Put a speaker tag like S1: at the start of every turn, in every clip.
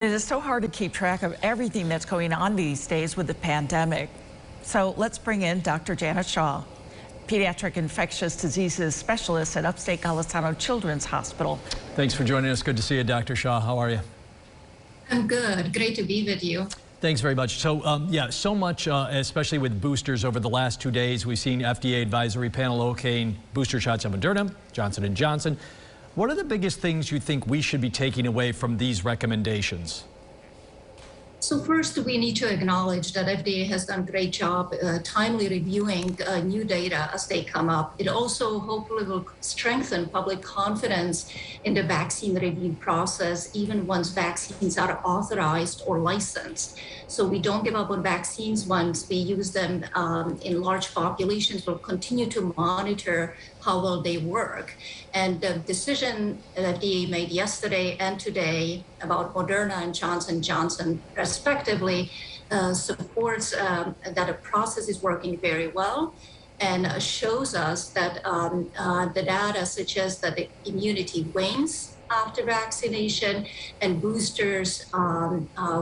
S1: It is so hard to keep track of everything that's going on these days with the pandemic. So let's bring in Dr. Janet Shaw, pediatric infectious diseases specialist at Upstate Golisano Children's Hospital.
S2: Thanks for joining us. Good to see you, Dr. Shaw. How are you?
S3: I'm good. Great to be with you.
S2: Thanks very much. So, so much, especially with boosters over the last 2 days. We've seen FDA advisory panel okaying booster shots of Moderna, Johnson & Johnson. What are the biggest things you think we should be taking away from these recommendations?
S3: So first, we need to acknowledge that FDA has done a great job timely reviewing new data as they come up. It also hopefully will strengthen public confidence in the vaccine review process, even once vaccines are authorized or licensed. So we don't give up on vaccines once we use them in large populations. We'll continue to monitor how well they work. And the decision that FDA made yesterday and today about Moderna and Johnson & Johnson, respectively, supports that a process is working very well and shows us that the data suggests that the immunity wanes after vaccination, and boosters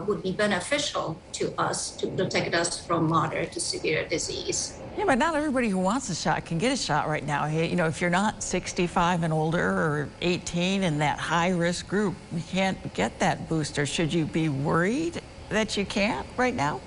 S3: would be beneficial to us to protect us from moderate to severe disease.
S1: Yeah, but not everybody who wants a shot can get a shot right now. You know, if you're not 65 and older or 18 in that high-risk group, you can't get that booster. Should you be worried that you can't right now?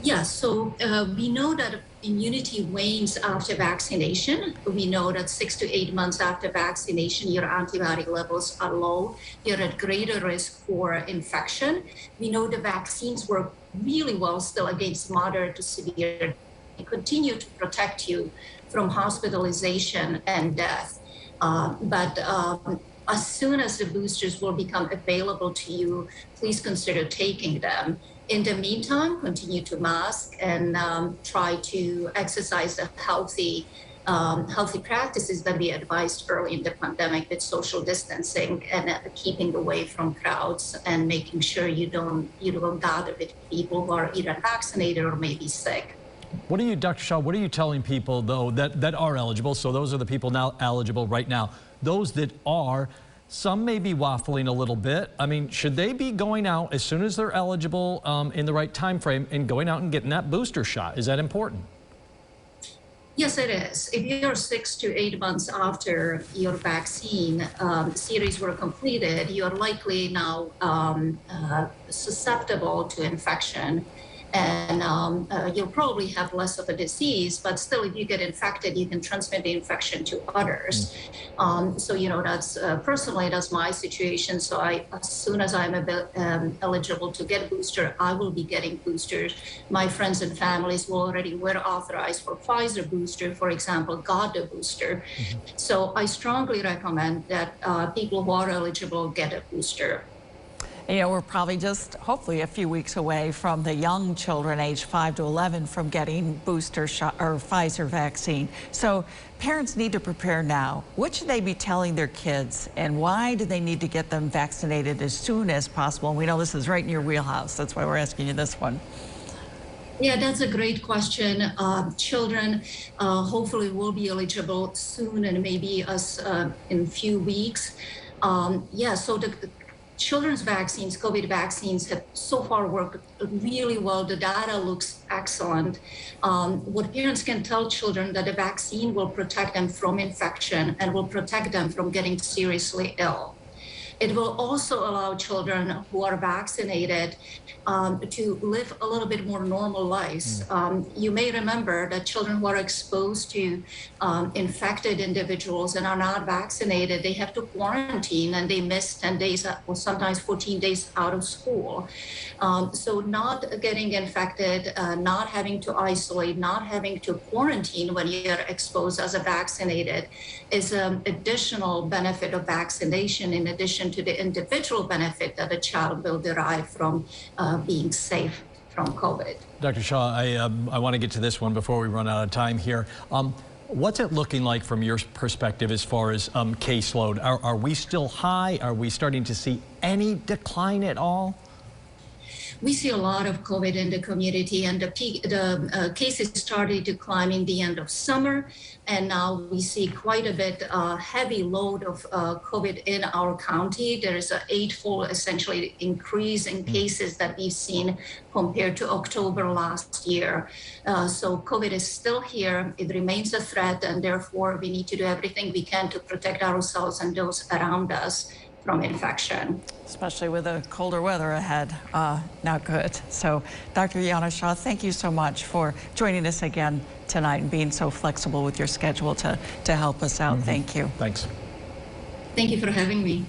S3: Yes, so we know that immunity wanes after vaccination. We know that 6 to 8 months after vaccination, your antibody levels are low. You're at greater risk for infection. We know the vaccines work really well still against moderate to severe. They continue to protect you from hospitalization and death. As soon as the boosters will become available to you, please consider taking them. In the meantime, continue to mask and try to exercise the healthy practices that we advised early in the pandemic with social distancing and keeping away from crowds and making sure you don't gather with people who are either vaccinated or maybe sick.
S2: What are you, Dr. Shaw, what are you telling people, though, that are eligible? So those are the people now eligible right now. Those that are, some may be waffling a little bit. I mean, should they be going out as soon as they're eligible in the right time frame and going out and getting that booster shot? Is that important?
S3: Yes, it is. If you're 6 to 8 months after your vaccine series were completed, you're likely now susceptible to infection. And you'll probably have less of a disease, but still, if you get infected, you can transmit the infection to others. So, you know, that's personally, that's my situation. So as soon as I'm eligible to get a booster, I will be getting boosters. My friends and families who already were authorized for Pfizer booster, for example, got the booster. So I strongly recommend that people who are eligible get a booster.
S1: You know, we're probably just hopefully a few weeks away from the young children aged 5 to 11 from getting booster shot or Pfizer vaccine. So parents need to prepare now. What should they be telling their kids, and why do they need to get them vaccinated as soon as possible? And we know this is right in your wheelhouse. That's why we're asking you this one.
S3: Yeah, that's a great question. Children hopefully will be eligible soon, and maybe in a few weeks. So the children's vaccines, COVID vaccines, have so far worked really well. The data looks excellent. What parents can tell children that the vaccine will protect them from infection and will protect them from getting seriously ill. It will also allow children who are vaccinated to live a little bit more normal lives. You may remember that children who are exposed to infected individuals and are not vaccinated, they have to quarantine and they miss 10 days or sometimes 14 days out of school. So not getting infected, not having to isolate, not having to quarantine when you're exposed as a vaccinated is an additional benefit of vaccination in addition to the individual benefit that a child will derive from being safe from COVID.
S2: Dr. Shaw, I want to get to this one before we run out of time here. What's it looking like from your perspective as far as caseload? Are we still high? Are we starting to see any decline at all?
S3: we see a lot of COVID in the community, and the cases started to climb in the end of summer, and now we see quite a bit heavy load of COVID in our county. There is an eightfold essentially increase in cases that we've seen compared to October last year. So COVID is still here. It remains a threat, and therefore we need to do everything we can to protect ourselves and those around us from infection.
S1: Especially with the colder weather ahead, not good. So Dr. Yana Shah, thank you so much for joining us again tonight and being so flexible with your schedule to help us out. Thank you.
S2: Thanks.
S3: Thank you for having me.